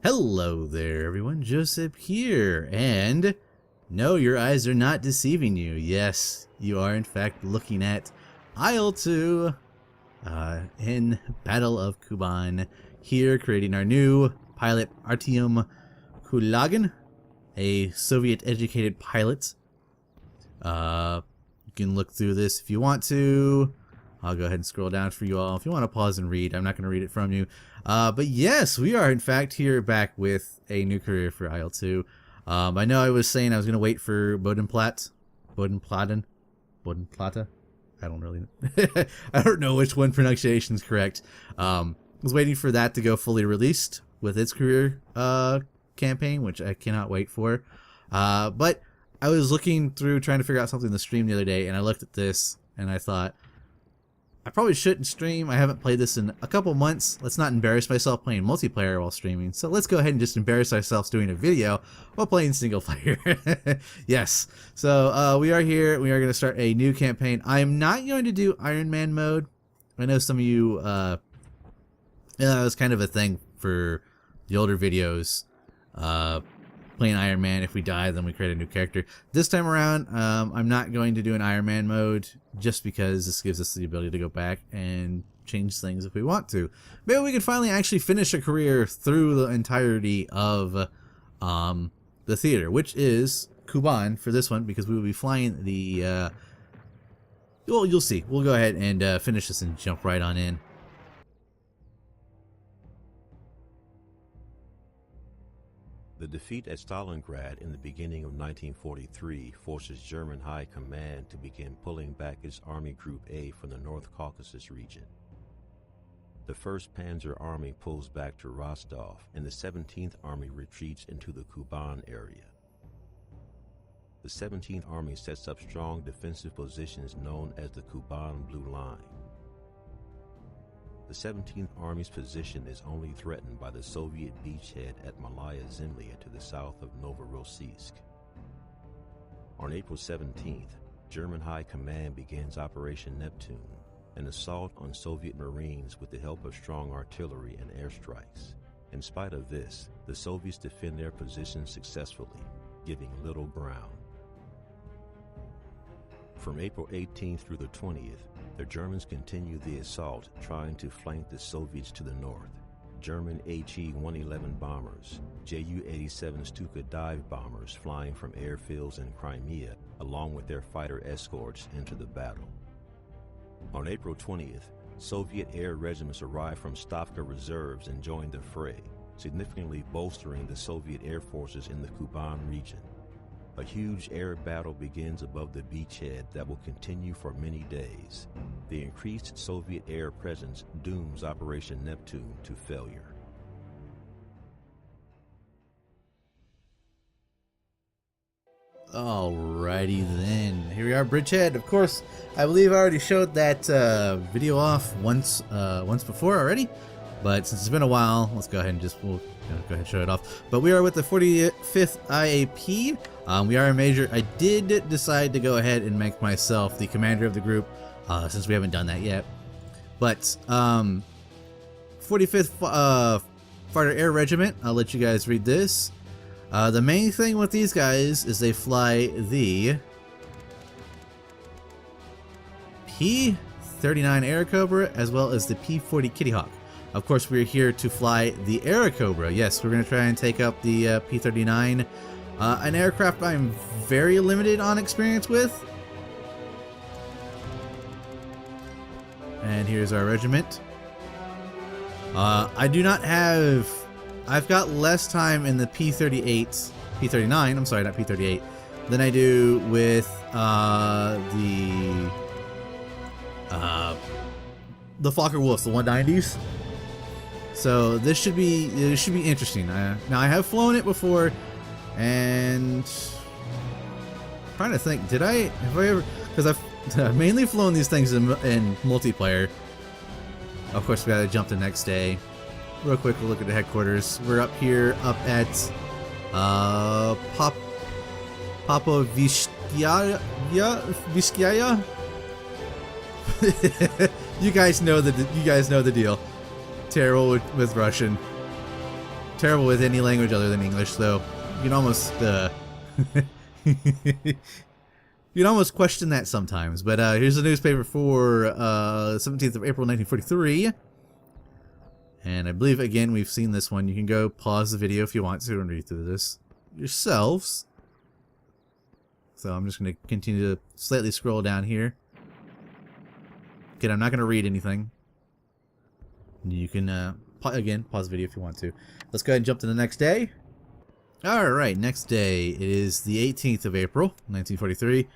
Hello there everyone, Jojcib here, and no, your eyes are not deceiving you. Yes, you are in fact looking at IL-2 in Battle of Kuban, here creating our new pilot Artem Kulagin, a Soviet-educated pilot. You can look through this if you want to. I'll go ahead and scroll down for you all. If you want to pause and read, I'm not going to read it from you. But yes, we are in fact here back with a new career for IL-2. I know I was saying I was going to wait for Bodenplatte. I don't really know. I don't know which one pronunciation is correct. I was waiting for that to go fully released with its career campaign, which I cannot wait for. But I was looking through trying to figure out something to stream the other day, and I looked at this and I thought, I probably shouldn't stream. I haven't played this in a couple months. Let's not embarrass myself playing multiplayer while streaming. So let's go ahead and just embarrass ourselves doing a video while playing single player. Yes. So we are here. We are going to start a new campaign. I am not going to do Iron Man mode. I know some of you, it was kind of a thing for the older videos. Playing Iron Man, if we die, then we create a new character. This time around, I'm not going to do an Iron Man mode just because this gives us the ability to go back and change things if we want to. Maybe we can finally actually finish a career through the entirety of the theater, which is Kuban for this one, because we will be flying the... well, you'll see. We'll go ahead and finish this and jump right on in. The defeat at Stalingrad in the beginning of 1943 forces German High Command to begin pulling back its Army Group A from the North Caucasus region. The 1st Panzer Army pulls back to Rostov, and the 17th Army retreats into the Kuban area. The 17th Army sets up strong defensive positions known as the Kuban Blue Line. The 17th Army's position is only threatened by the Soviet beachhead at Malaya Zemlya to the south of Novorossiysk. On April 17th, German High Command begins Operation Neptune, an assault on Soviet Marines with the help of strong artillery and airstrikes. In spite of this, the Soviets defend their positions successfully, giving little ground. From April 18th through the 20th, the Germans continue the assault, trying to flank the Soviets to the north. German He-111 bombers, Ju-87 Stuka dive bombers flying from airfields in Crimea, along with their fighter escorts, enter the battle. On April 20th, Soviet air regiments arrived from Stavka reserves and joined the fray, significantly bolstering the Soviet air forces in the Kuban region. A huge air battle begins above the beachhead that will continue for many days. The increased Soviet air presence dooms Operation Neptune to failure. Alrighty then, here we are, Bridgehead. Of course, I believe I already showed that video off once before already, but since it's been a while, let's go ahead and we'll go ahead and show it off. But we are with the 45th IAP. We are a major. I did decide to go ahead and make myself the commander of the group, since we haven't done that yet. But 45th Fighter Air Regiment, I'll let you guys read this. The main thing with these guys is they fly the P-39 Airacobra as well as the P-40 Kitty Hawk. Of course, we're here to fly the Airacobra. Yes, we're going to try and take up the P-39. An aircraft I'm very limited on experience with. And here's our regiment. I do not have... I've got less time in the P-39, I'm sorry, not P-38, than I do with the Fokker-Wulfs, the 190s. So this should be interesting. Now I have flown it before, and I'm trying to think, have I ever, because I've mainly flown these things in multiplayer. Of course, we gotta jump the next day. Real quick, we'll look at the headquarters. We're up here, up at Popovishskaya. You guys know the deal. Terrible with Russian. terrible with any language other than English, so you can almost you can almost question that sometimes. But here's the newspaper for 17th of April 1943. And I believe, again, we've seen this one. You can go pause the video if you want to and read through this yourselves. So I'm just going to continue to slightly scroll down here. Again, I'm not going to read anything. You can, again, pause the video if you want to. Let's go ahead and jump to the next day. Alright, next day. It is the 18th of April, 1943.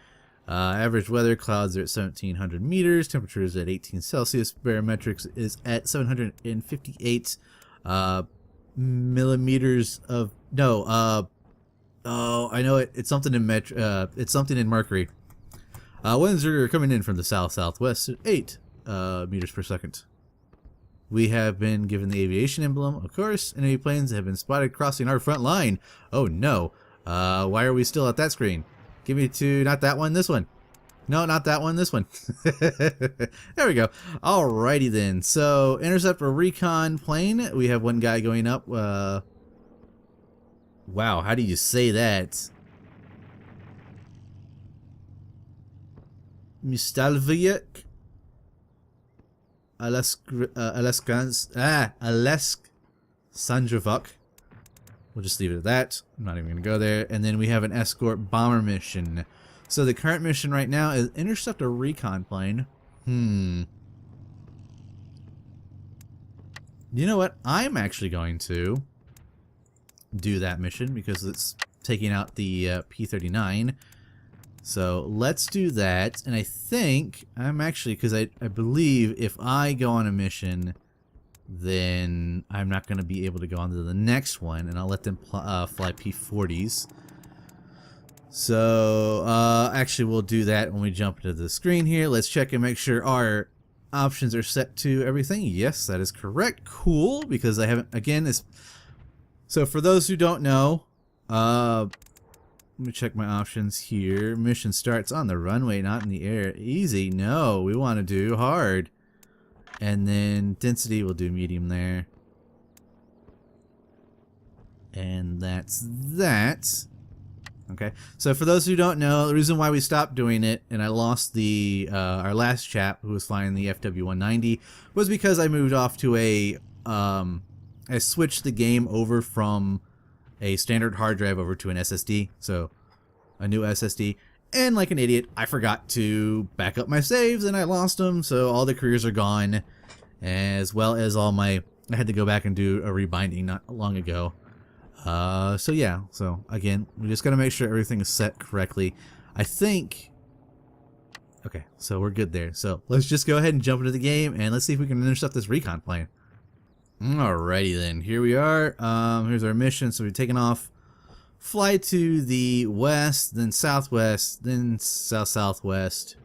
Average weather, clouds are at 1,700 meters, temperatures at 18 Celsius, barometrics is at 758 millimeters of, no, oh, I know it, it's something in it's something in mercury. Winds are coming in from the south-southwest at 8 meters per second. We have been given the aviation emblem, of course. Enemy planes have been spotted crossing our front line. Oh no. Why are we still at that screen? Give me to, not that one, this one. No, not that one, this one. There we go. Alrighty then. So, Intercept or Recon plane. We have one guy going up. Wow, how do you say that? Mistalvik? Sandrovok. We'll just leave it at that. I'm not even going to go there. And then we have an escort bomber mission. So the current mission right now is intercept a recon plane. You know what? I'm actually going to do that mission because it's taking out the P-39. So let's do that. And I think I'm actually, because I believe if I go on a mission, then I'm not going to be able to go on to the next one, and I'll let them fly P-40s. So actually we'll do that when we jump into the screen here. Let's check and make sure our options are set to everything. Yes, that is correct. Cool, because I haven't, again, so for those who don't know, let me check my options here. Mission starts on the runway, not in the air. Easy. No, we want to do hard. And then density, we'll do medium there. And that's that. Okay. So for those who don't know, the reason why we stopped doing it, and I lost the our last chap who was flying the FW-190, was because I moved off to a I switched the game over from a standard hard drive over to an SSD, so a new SSD, and like an idiot I forgot to back up my saves and I lost them, so all the careers are gone, as well as all my, I had to go back and do a rebinding not long ago. So yeah, so again, we just gotta make sure everything is set correctly. I think, okay, so we're good there. So let's just go ahead and jump into the game and let's see if we can intercept this recon plane. Alrighty then, here we are. Here's our mission. So we're taking off, fly to the west, then southwest, then south-southwest,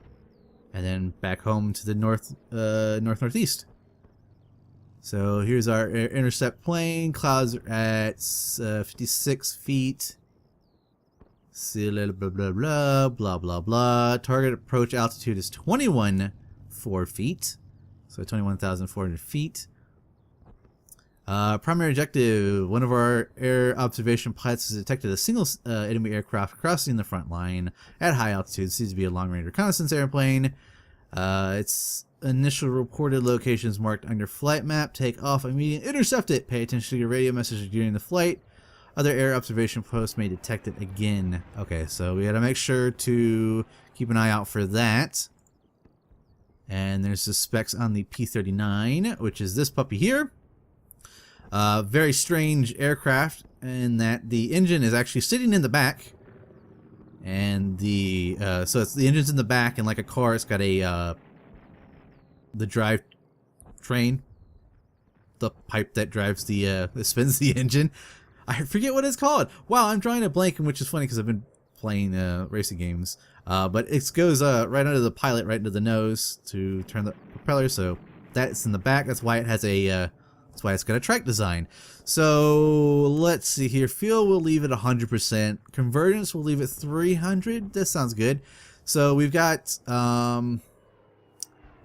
and then back home to the north-northeast. So here's our intercept plane. Clouds are at 56 feet. See a little blah blah blah blah blah blah. Target approach altitude is 21.4 feet, so 21,400 feet. Primary objective: one of our air observation pilots has detected a single enemy aircraft crossing the front line at high altitude. Seems to be a long-range reconnaissance airplane. Its initial reported locations marked on your flight map. Take off immediately. Intercept it. Pay attention to your radio messages during the flight. Other air observation posts may detect it again. Okay, so we got to make sure to keep an eye out for that. And there's the specs on the P-39, which is this puppy here. Very strange aircraft in that the engine is actually sitting in the back, and the so it's the engine's in the back, and like a car, it's got a the drive train, the pipe that drives the that spins the engine. I forget what it's called. Wow, I'm drawing a blank, which is funny because I've been playing racing games. But it goes right under the pilot, right into the nose to turn the propeller. So that's in the back. That's why it has a. That's why it's got a track design. So let's see here. Fuel we'll leave it 100%. Convergence we'll leave it 300. That sounds good. So we've got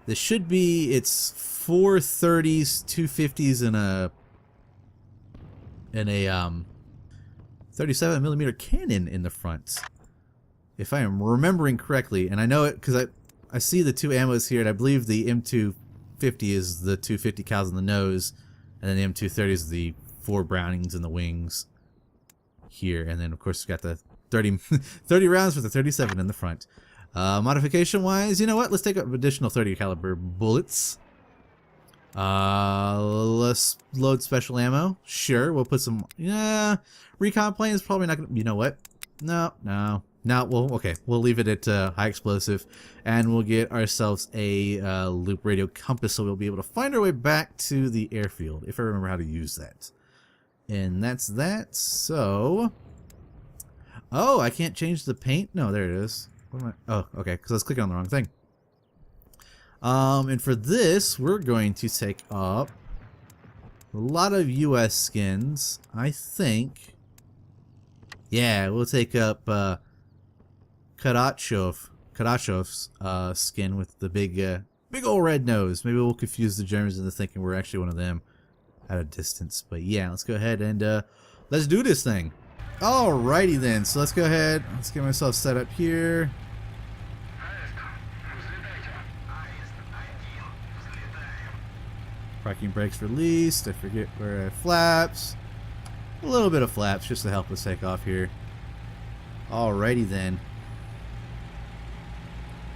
this should be, it's 4 30s, 2 50s, and and a 37 millimeter cannon in the front, if I am remembering correctly. And I know it because I see the two ammos here, and I believe the M250 is the 250 cals in the nose, and then the M230 is the 4 Brownings in the wings here. And then of course we got the 30 rounds with the 37 in the front. Modification wise, you know what? Let's take up additional 30 caliber bullets. Let's load special ammo. Sure, we'll put some. Yeah, recon plane is probably not gonna. You know what? No. We'll leave it at high explosive, and we'll get ourselves a loop radio compass, so we'll be able to find our way back to the airfield if I remember how to use that. And that's that. So, oh, I can't change the paint. No, there it is. What am I? Oh, okay, because I was clicking on the wrong thing. And for this, we're going to take up a lot of US skins, I think. Yeah, we'll take up Kadachev's skin with the big old red nose. Maybe we'll confuse the Germans into thinking we're actually one of them at a distance. But yeah, let's go ahead and let's do this thing. Alrighty then, so let's go ahead. Let's get myself set up here. Parking brakes released. I forget where I have flaps. A little bit of flaps just to help us take off here. Alrighty then.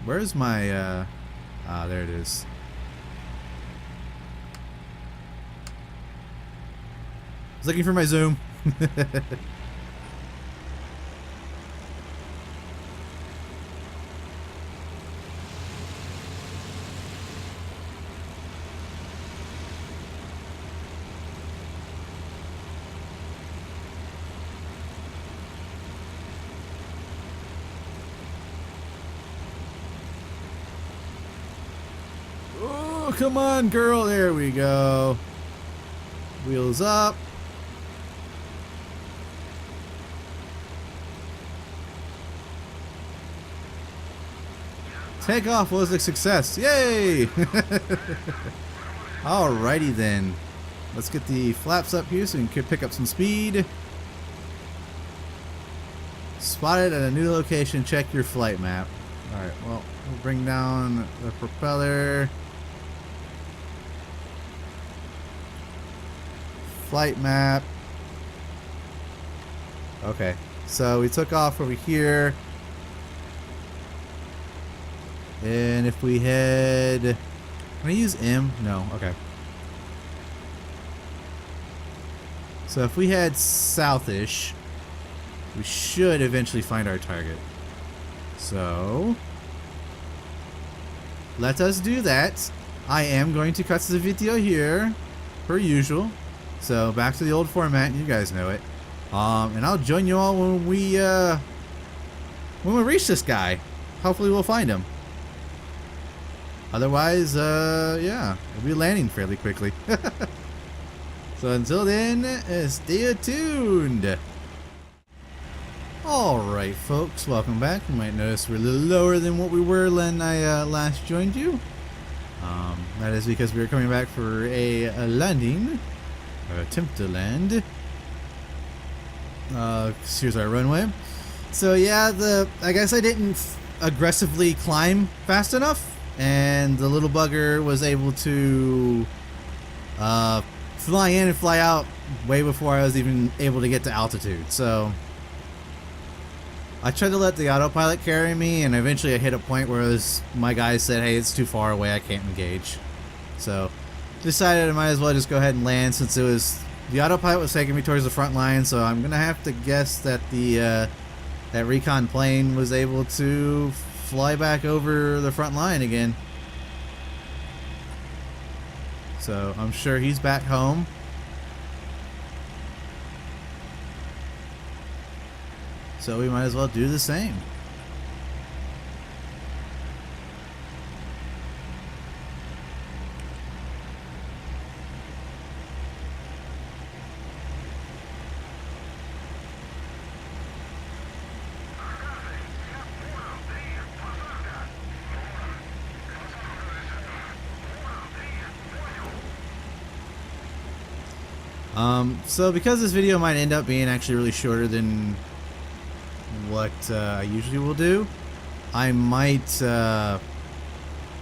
Where's my there it is. I was looking for my zoom. Come on, girl. There we go. Wheels up. Takeoff was a success. Yay! Alrighty then. Let's get the flaps up here so we can pick up some speed. Spotted at a new location. Check your flight map. Alright, well, we'll bring down the propeller. Flight map. Okay, so we took off over here. And if we head... Can I use M? No, okay. So if we head southish, we should eventually find our target. So let us do that. I am going to cut the video here, per usual. So back to the old format, you guys know it. And I'll join you all when we reach this guy. Hopefully we'll find him. Otherwise, yeah, we'll be landing fairly quickly. So until then, stay tuned. Alright folks, welcome back. You might notice we're a little lower than what we were when I last joined you. That is because we were coming back for a landing. Or attempt to land. Here's our runway. So yeah, I guess I didn't aggressively climb fast enough, and the little bugger was able to fly in and fly out way before I was even able to get to altitude. So I tried to let the autopilot carry me, and eventually I hit a point where my guy said, hey, it's too far away, I can't engage. So decided I might as well just go ahead and land, since the autopilot was taking me towards the front line. So I'm gonna have to guess that that recon plane was able to fly back over the front line again. So I'm sure he's back home. So we might as well do the same. So because this video might end up being actually really shorter than what I usually will do, I might,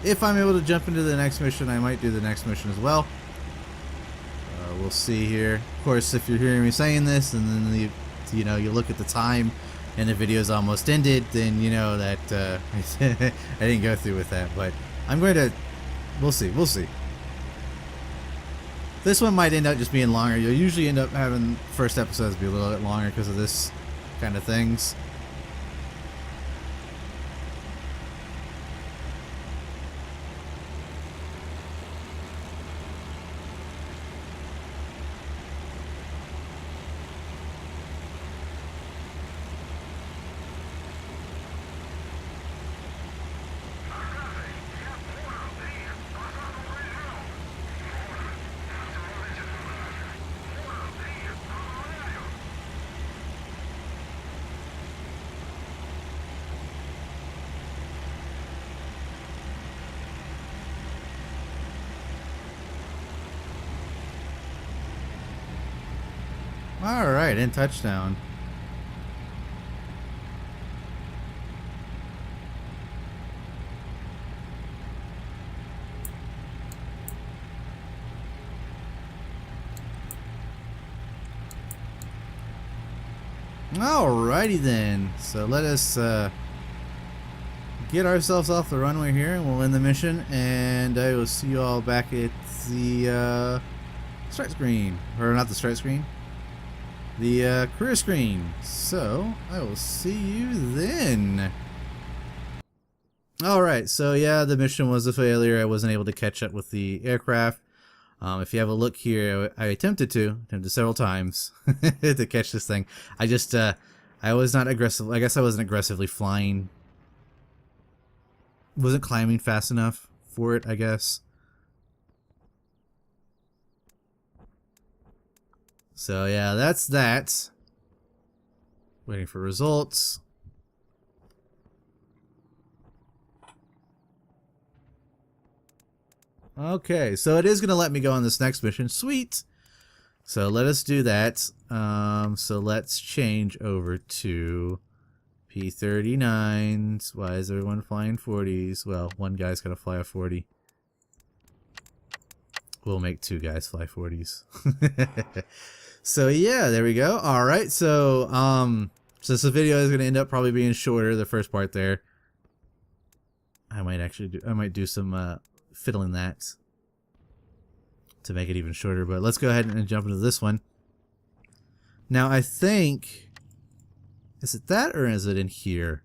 if I'm able to jump into the next mission, I might do the next mission as well. We'll see here. Of course, if you're hearing me saying this, and then you look at the time, and the video's almost ended, then you know that I didn't go through with that. But I'm going to. We'll see. We'll see. This one might end up just being longer. You'll usually end up having first episodes be a little bit longer because of this kind of things. Alright, in touchdown. Alrighty then. So let us get ourselves off the runway here and we'll end the mission, and I will see you all back at the start screen. Or not the start screen. The career screen. So I will see you then. Alright, so yeah, the mission was a failure. I wasn't able to catch up with the aircraft. If you have a look here, I attempted several times to catch this thing. I was not aggressive. I guess I wasn't aggressively flying. Wasn't climbing fast enough for it, I guess. So yeah, that's that. Waiting for results. Okay, so it is going to let me go on this next mission. Sweet. So let us do that. So let's change over to P-39s. Why is everyone flying 40s? Well, one guy's got to fly a 40. We'll make two guys fly 40s. So yeah, there we go. All right, so since the video is going to end up probably being shorter, the first part there, I might do some fiddling that to make it even shorter. But let's go ahead and jump into this one. Now I think, is it that or is it in here?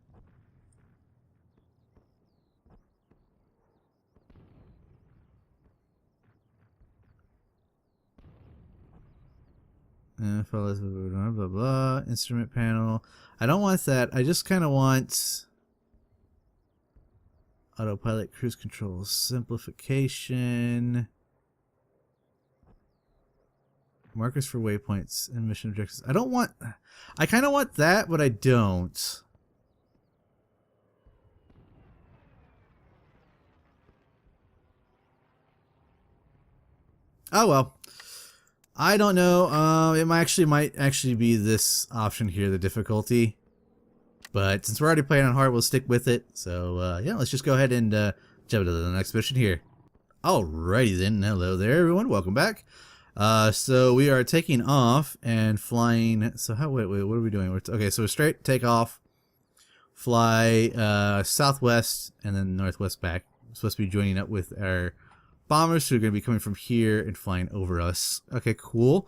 Blah, blah, blah. Instrument panel. I don't want that. I just kind of want autopilot, cruise control, simplification, markers for waypoints and mission objectives. I kind of want that, but I don't. Oh well. I don't know. It might actually be this option here, the difficulty. But since we're already playing on hard, we'll stick with it. So yeah, let's just go ahead and jump into the next mission here. Alrighty then. Hello there, everyone. Welcome back. So we are taking off and flying. So wait, what are we doing? Okay, so straight takeoff, fly southwest and then northwest back. We're supposed to be joining up with our bombers who are going to be coming from here and flying over us. Okay, cool.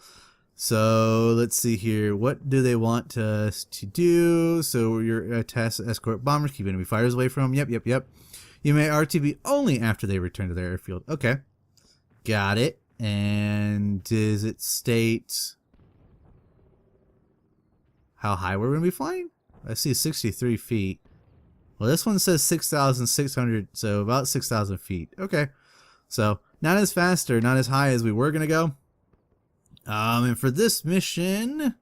So let's see here. What do they want us to do? So your task escort bombers, keep enemy fighters away from them. Yep. You may RTB only after they return to their airfield. Okay, got it. And does it state how high we're going to be flying? I see 63 feet. Well, this one says 6,600, so about 6,000 feet. Okay. So, not as fast or not as high as we were going to go. And for this mission,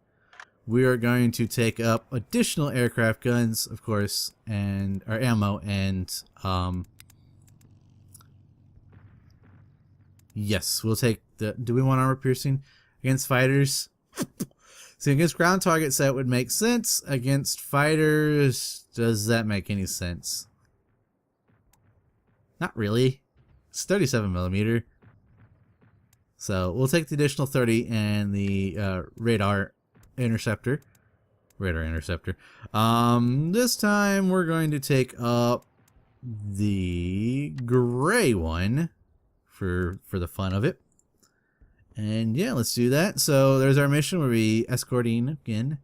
we are going to take up additional aircraft guns, of course, and our ammo, and yes, we'll take the... Do we want armor piercing? Against fighters. See, against ground targets, that would make sense. Against fighters, does that make any sense? Not really. It's 37mm. So we'll take the additional 30 and the radar interceptor. This time we're going to take up the gray one for the fun of it. And yeah, let's do that. So there's our mission. We'll be escorting again,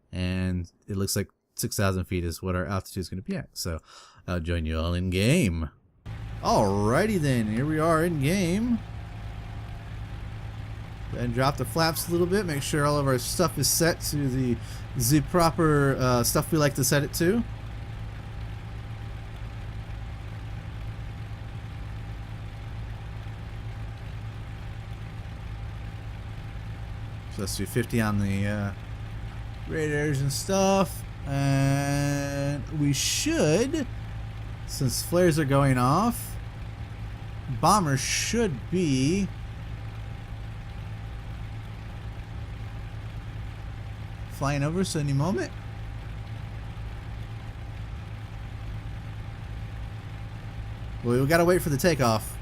and it looks like 6,000 feet is what our altitude is going to be at. So I'll join you all in game. Alrighty then, here we are in game. Go ahead and drop the flaps a little bit. Make sure all of our stuff is set to the proper stuff we like to set it to. So let's do 50 on the radars and stuff. And we should, since flares are going off, bombers should be flying over us any moment. Well, we gotta wait for the takeoff.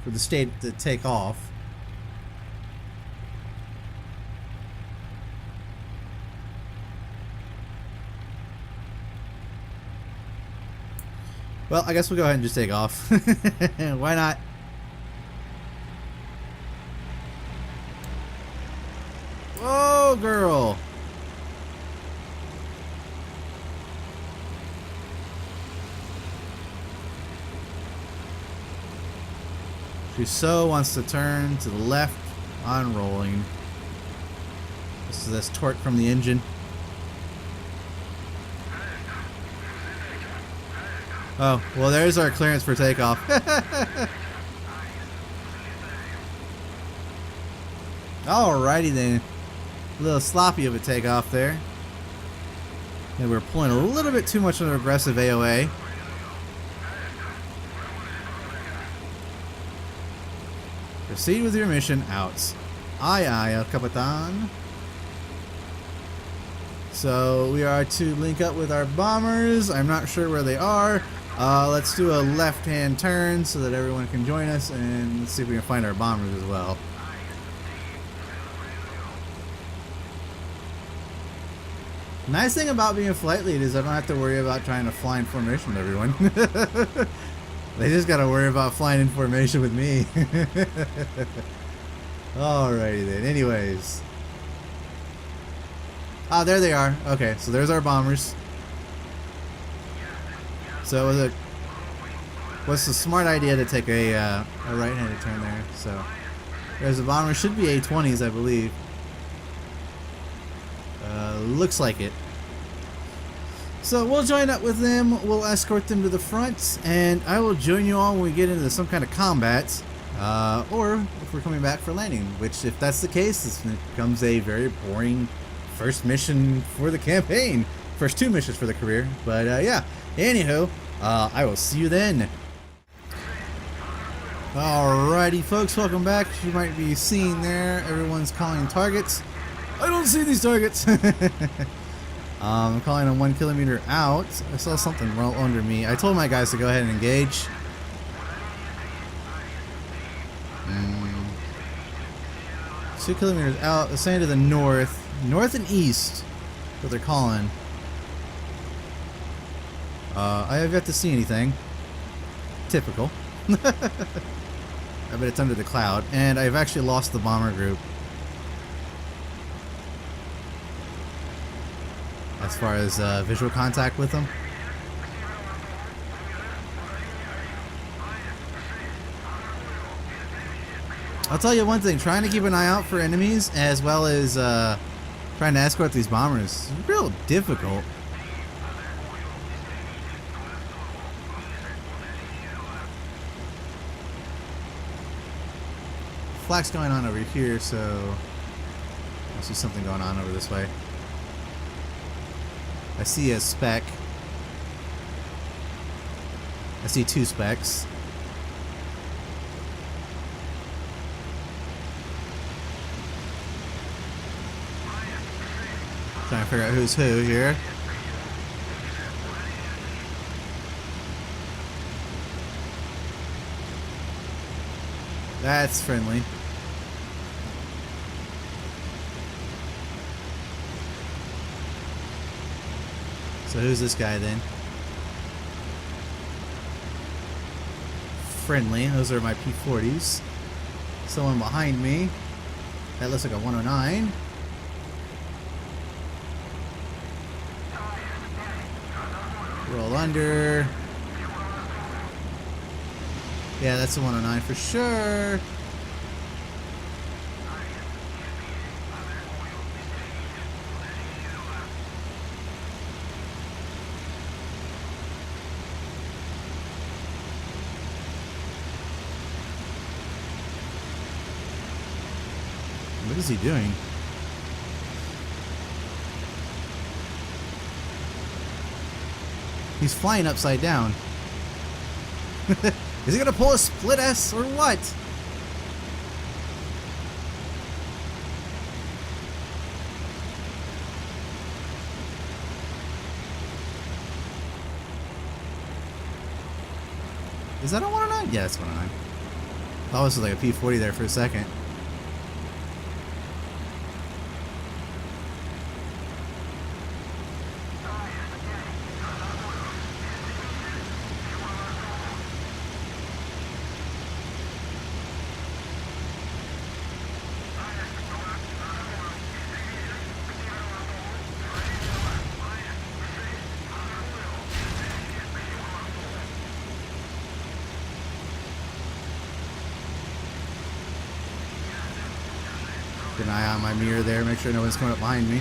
For the state to take off. Well, I guess we'll go ahead and just take off. Why not? Whoa, girl! She so wants to turn to the left on rolling. This is this torque from the engine. Oh, well, there's our clearance for takeoff. Alrighty then. A little sloppy of a takeoff there. And we're pulling a little bit too much of an aggressive AOA. Proceed with your mission out. Aye, aye, El Capitan. So we are to link up with our bombers. I'm not sure where they are. Let's do a left-hand turn so that everyone can join us, and let's see if we can find our bombers as well. Nice thing about being a flight lead is I don't have to worry about trying to fly in formation with everyone. They just gotta worry about flying in formation with me. Alrighty then. Anyways. Ah, there they are. Okay, so there's our bombers. So it was a smart idea to take a right-handed turn there. So there's a bomber. Should be A-20s, I believe. Looks like it. So we'll join up with them. We'll escort them to the front, and I will join you all when we get into some kind of combat, or if we're coming back for landing. Which, if that's the case, this becomes a very boring first mission for the campaign. First two missions for the career. But yeah. Anywho, I will see you then. Alrighty, folks, welcome back. You might be seeing there, everyone's calling targets. I don't see these targets. I'm calling them 1 kilometer out. I saw something roll under me. I told my guys to go ahead and engage. 2 kilometers out, they're saying to the north and east, what they're calling. I have yet to see anything. Typical. I bet it's under the cloud. And I've actually lost the bomber group. As far as visual contact with them. I'll tell you one thing, trying to keep an eye out for enemies as well as trying to escort these bombers is real difficult. Flak's going on over here, so I see something going on over this way. I see a spec. I see 2 specs. Trying to figure out who's who here. That's friendly. So who's this guy then? Friendly. Those are my P-40s. Someone behind me. That looks like a 109. Roll under. Yeah, that's a 109 for sure. What is he doing? He's flying upside down. Is he gonna pull a split S or what? Is that a 109? Yeah, it's 109. I thought this was like a P-40 there for a second. Keep an eye on my mirror there, make sure no one's coming up behind me.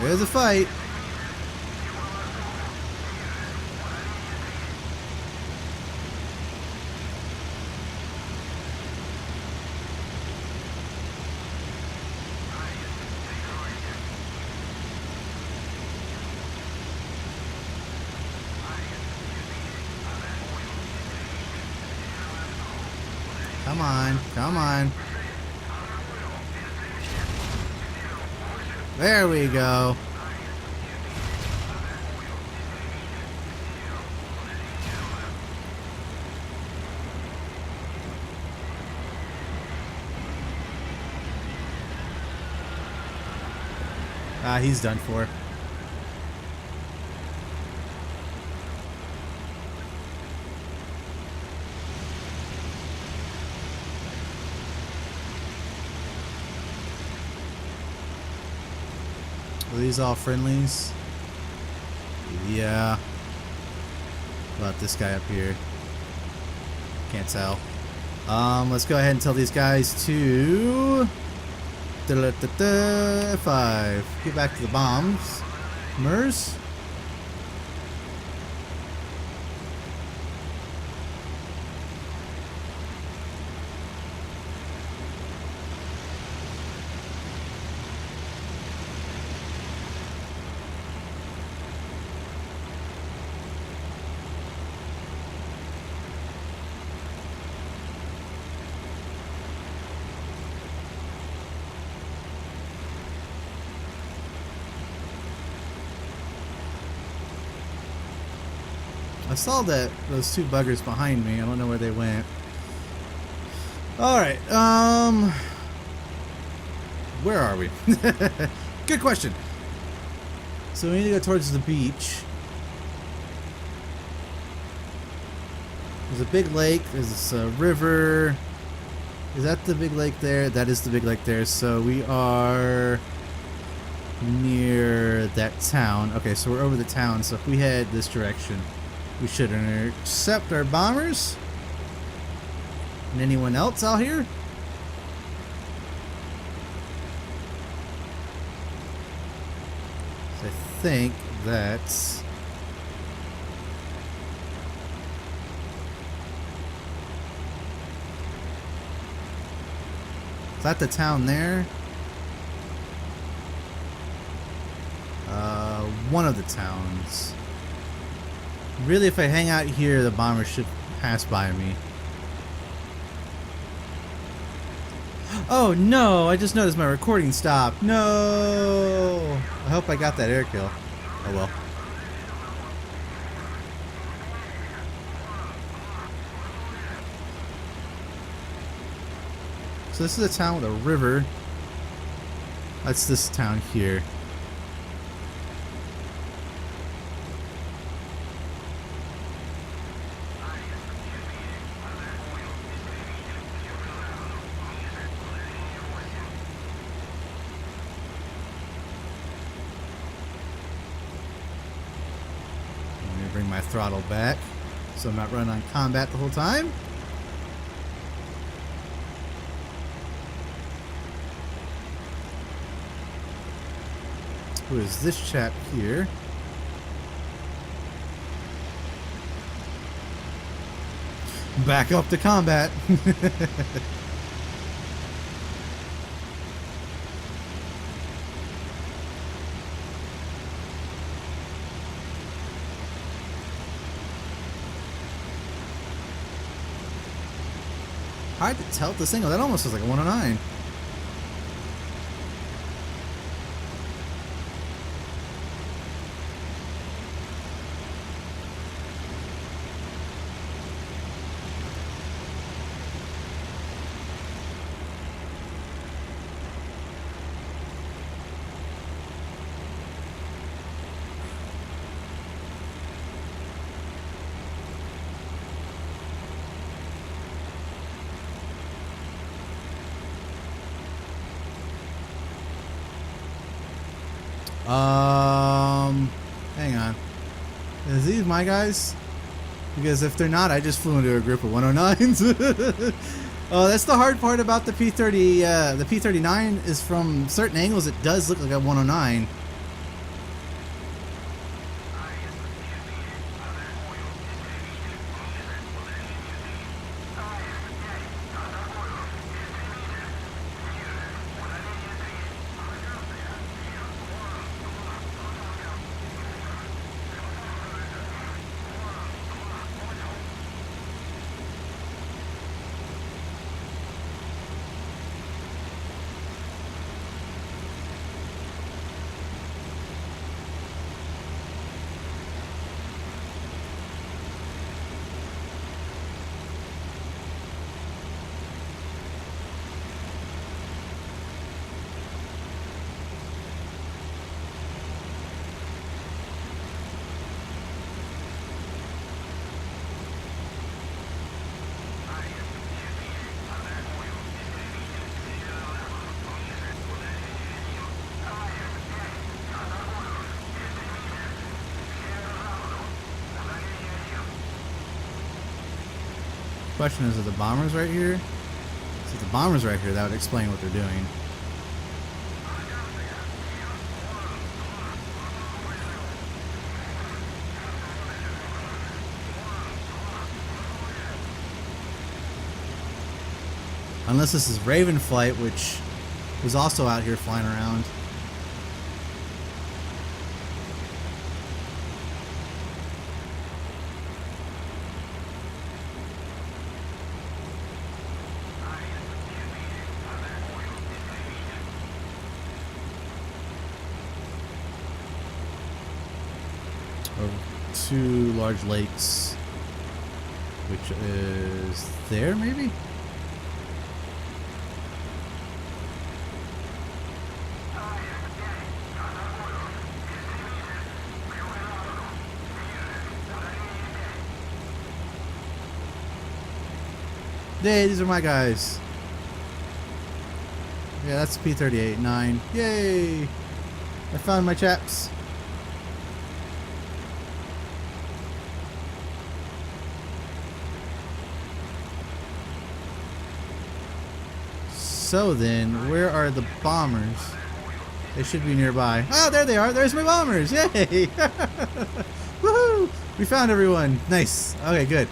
There's a fight. Come on, come on. There we go. Ah, he's done for. Are these all friendlies? Yeah. What about this guy up here? Can't tell. Let's go ahead and tell these guys to F5. Get back to the bombs. MERS. I saw that those two buggers behind me. I don't know where they went. Alright, where are we? Good question. So we need to go towards the beach. There's a big lake, there's a river. Is that the big lake there? That is the big lake there. So we are near that town. Okay, so we're over the town. So if we head this direction, we should intercept our bombers. And anyone else out here? So I think that's... Is that the town there? one of the towns. Really, if I hang out here, the bombers should pass by me. Oh no, I just noticed my recording stopped. No! I hope I got that air kill. Oh well. So this is a town with a river. That's this town here. Let me bring my throttle back so I'm not running on combat the whole time. Who is this chap here? Back up to combat. Hard to tell with this thing. That almost was like a 109. Hang on. Is these my guys? Because if they're not, I just flew into a group of 109s. Oh, that's the hard part about the P-30. The P-39 is from certain angles, it does look like a 109. Question is, are the bombers right here? If the bombers right here, that would explain what they're doing. Unless this is Raven Flight, which was also out here flying around. Two large lakes, which is there maybe? Hey, these are my guys. Yeah, that's P-38-9. Yay! I found my chaps. So then, where are the bombers? They should be nearby. Oh, there they are. There's my bombers. Yay! Woohoo! We found everyone. Nice. Okay, good.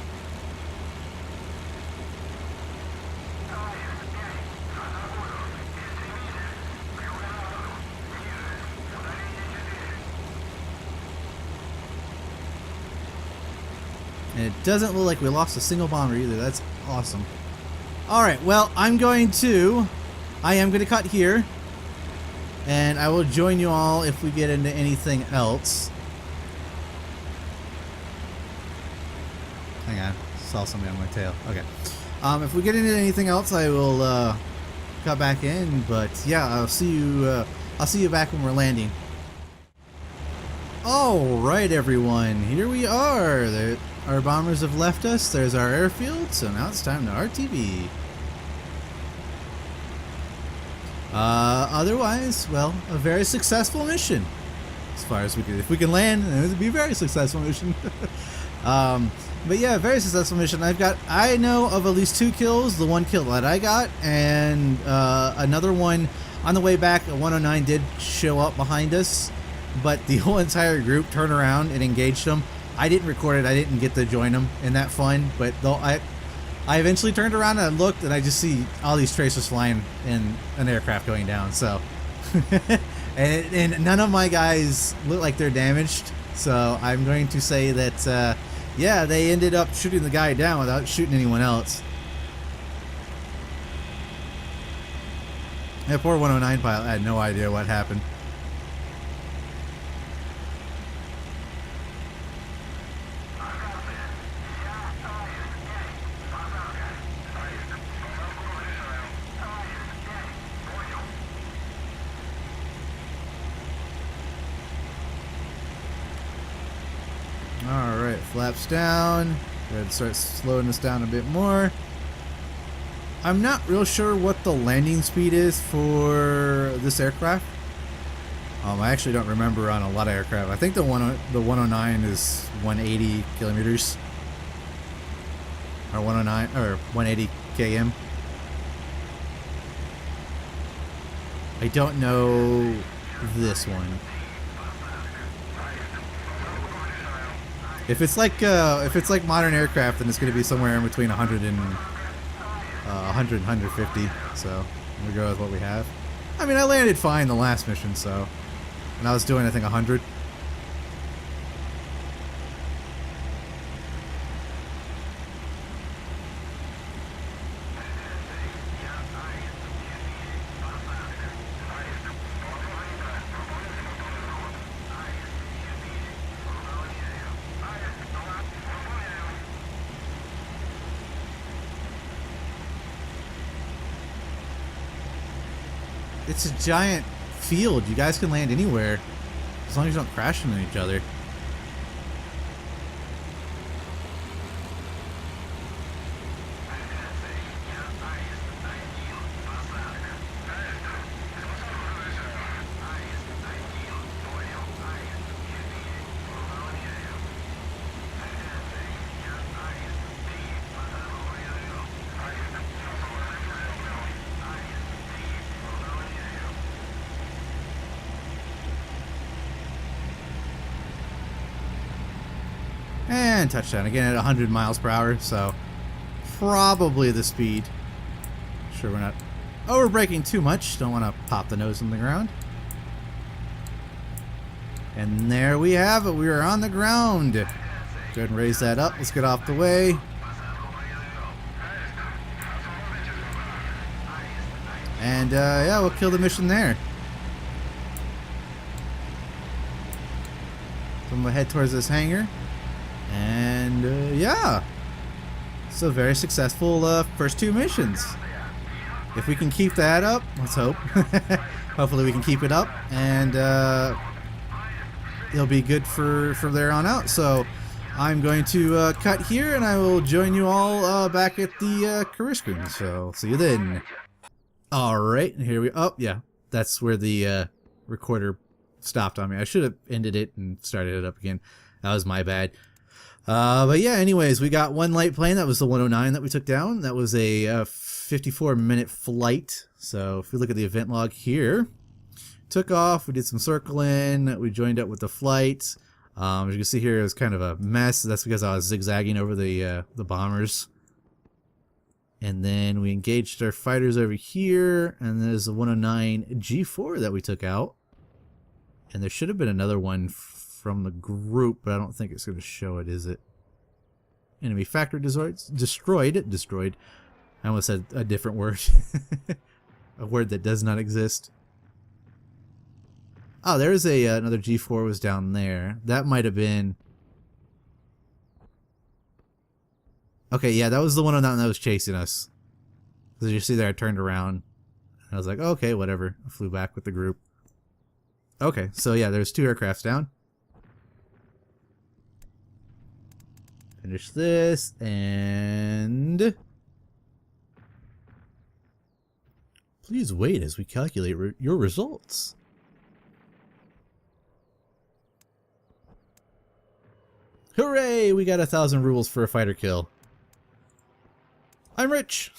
And it doesn't look like we lost a single bomber either. That's awesome. Alright, well, I am going to cut here. And I will join you all if we get into anything else. Hang on. Saw something on my tail. Okay. If we get into anything else, I will cut back in. But yeah, I'll see you back when we're landing. Alright, everyone. Here we are. Our bombers have left us. There's our airfield. So now it's time to RTV. Otherwise, well, a very successful mission. As far as we could, if we can land, it would be a very successful mission. But yeah, very successful mission. I know of at least 2 kills. The 1 kill that I got, and another one on the way back. A 109 did show up behind us, but the whole entire group turned around and engaged them. I didn't record it. I didn't get to join them in that fun, but though I eventually turned around and I looked, and I just see all these tracers flying in an aircraft going down. So, and none of my guys look like they're damaged. So I'm going to say that, yeah, they ended up shooting the guy down without shooting anyone else. That poor 109 pilot had no idea what happened. Alright, flaps down. Go ahead and start slowing this down a bit more. I'm not real sure what the landing speed is for this aircraft. I actually don't remember on a lot of aircraft. I think the 109 is 180 kilometers. Or 109 or 180 km. I don't know this one. If it's like modern aircraft, then it's going to be somewhere in between 100 and 150. So we go with what we have. I mean, I landed fine the last mission, so, and I was doing I think 100. It's a giant field. You guys can land anywhere as long as you don't crash into each other. And touchdown again at 100 miles per hour, so probably the speed. Sure, we're not overbraking too much. Don't want to pop the nose on the ground. And there we have it. We are on the ground. Go ahead and raise that up. Let's get off the way. And yeah, we'll kill the mission there. So I'm gonna head towards this hangar. And yeah, so very successful first 2 missions. If we can keep that up, let's hope. Hopefully we can keep it up, and it'll be good for there on out. So I'm going to cut here, and I will join you all back at the career screen. So see you then. All right, and here we. Oh yeah, that's where the recorder stopped on me. I should have ended it and started it up again. That was my bad. But yeah, anyways, we got 1 light plane. That was the 109 that we took down. That was a 54-minute flight. So if we look at the event log here, took off, we did some circling, we joined up with the flight. As you can see here, it was kind of a mess. That's because I was zigzagging over the bombers. And then we engaged our fighters over here, and there's a 109 G4 that we took out. And there should have been another one from the group, but I don't think it's going to show it, is it? Enemy factory destroyed. I almost said a different word. A word that does not exist. Oh, there's another G4 was down there. That might have been... Okay, yeah, that was the one that was chasing us. As you see there, I turned around. And I was like, okay, whatever. I flew back with the group. Okay, so yeah, there's 2 aircrafts down. Finish this, and... Please wait as we calculate your results. Hooray! We got 1,000 rubles for a fighter kill. I'm rich!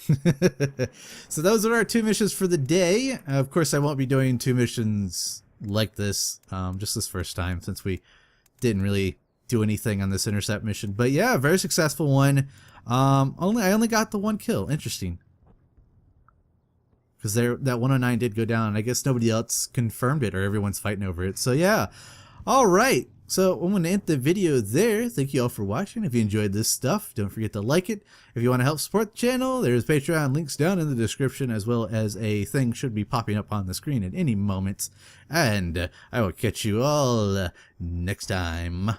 So those are our 2 missions for the day. Of course, I won't be doing 2 missions like this, just this first time, since we didn't really do anything on this intercept mission. But yeah, very successful one. I only got the 1 kill. Interesting. Because that 109 did go down, and I guess nobody else confirmed it, or everyone's fighting over it. So yeah. Alright. So I'm going to end the video there. Thank you all for watching. If you enjoyed this stuff, don't forget to like it. If you want to help support the channel, there's Patreon links down in the description, as well as a thing should be popping up on the screen at any moment. And I will catch you all next time.